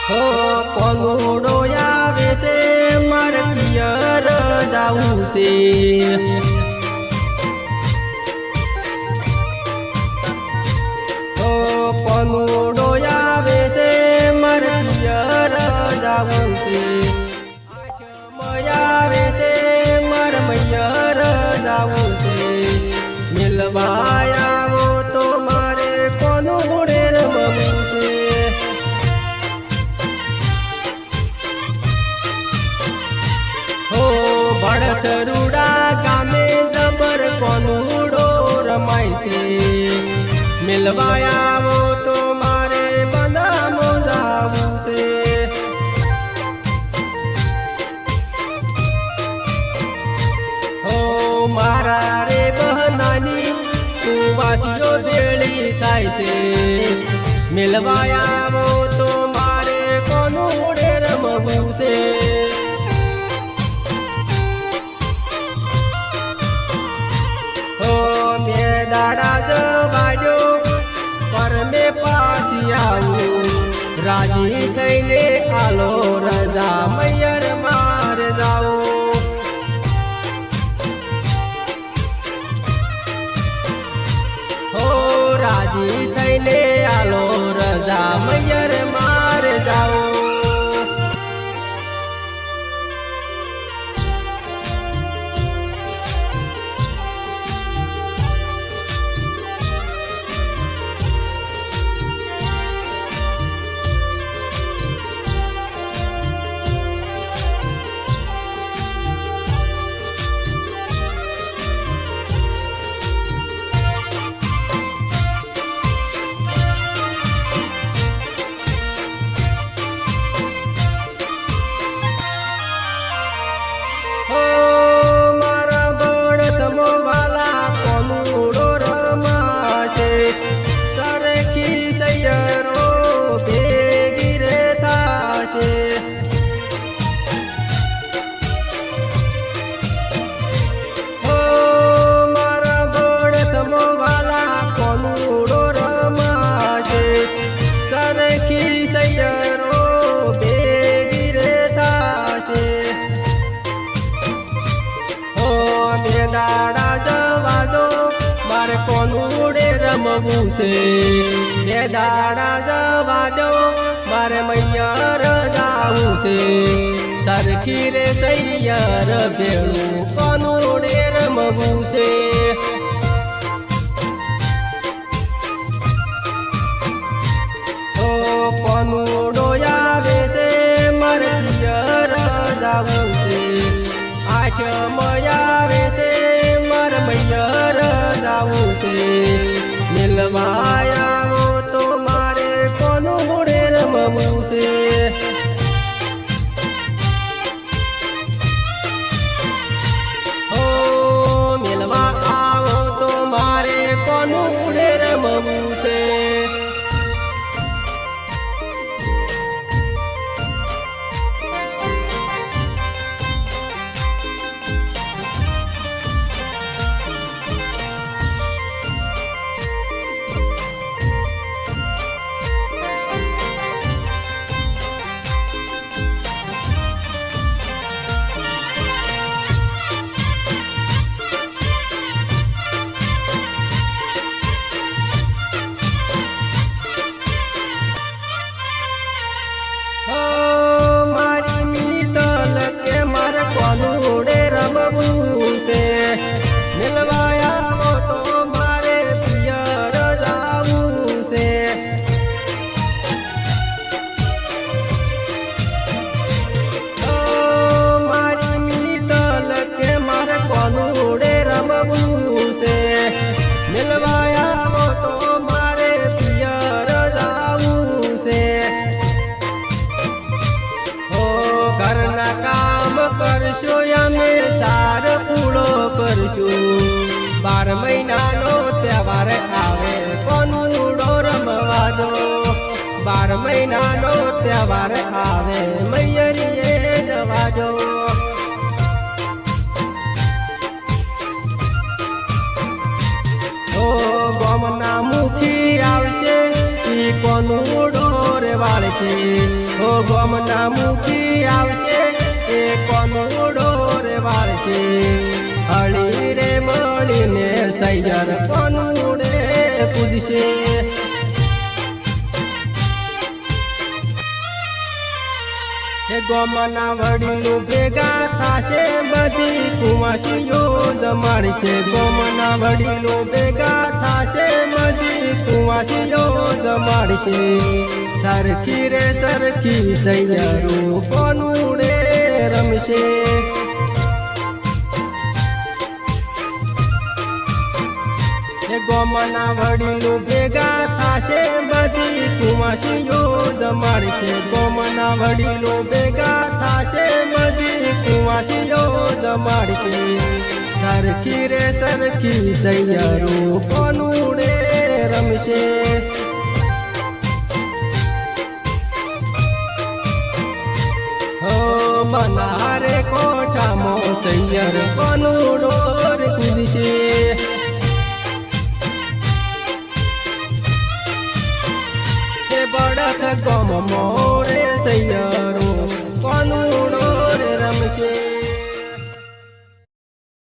हो कोनुडो आवे से मार पियर जाऊ से हो कोनुडो आवे से मार पियर जाऊ से आवे से मार मैयर जाऊ से मिलवाया वो तो मारे कोनुडे रमू से बड़थरुड़ा गामे जबर कोनुडो रमाई से मिलवाया वो तो मारे बना मोजाऊ से हो मारा रे बहनानी कुवासियो देली ताई से मिलवाया वो तो मारे कोनुडे रमू से दाड़ा जवाजो पर में पासी आऊ राजी थईने आलो रजा मैयर मार जाओ हो राजी थईने आलो रजा मैयर मार जाओ दाड़ा जवाजो मार कोनुडे रमू से दाड़ा जवाजो मार मैयर जाऊ से सरखी रे सैयर बेड़ू कोनुडे रमू से ओ कोनुडो आवे से मार पियर जाऊ से आठ मयावे से मर मैयर जाऊ से मिलवाया वो तो मारे कोनुडे रमू से ओ मिलवा आओ तो मारे कोनुडे रमू से कोनुडे रमू से मिलवाया वो तो मारे पियर जाऊ से ओ मारी मीतल के मार कोनुडे रमू से मिलवाया वो तो मारे पियर जाऊ से हो घरना काम करशो यमे सार पूळो करशो 12 મહિનાનો તહેવાર આવે કોનુડો રમવા દો 12 મહિનાનો તહેવાર આવે મૈયરીએ જવા દો ओ गमना मुखी आवशे ई कोनुडो रे वाळे જમાડશે ઓ ગોમના મૂકી આવશે એ કોનુડો રે વાળશે હળી રે મળીને સૈયર કોનુડે પૂજશે એ ગોમના વડીલો ભેગા થાશે બધી કુંવાસીઓ જમાડશે ગોમના વડીલો ભેગા થાશે બધી કુંવાસીઓ જમાડશે સરખી રે સરખી સૈયરો કોનુડે રમશે ગોમના વડીલો ભેગા થાશે બધી કુંવાસીઓ જમાડશે ગોમના વડીલો ભેગા થાશે બધી કુંવાસીઓ જમાડશે સરખી રે સરખી સૈયરો કોનુડે રમશે મનારે કોઠામાં સૈયર કોનુડો કૂદશે બળદ ગમો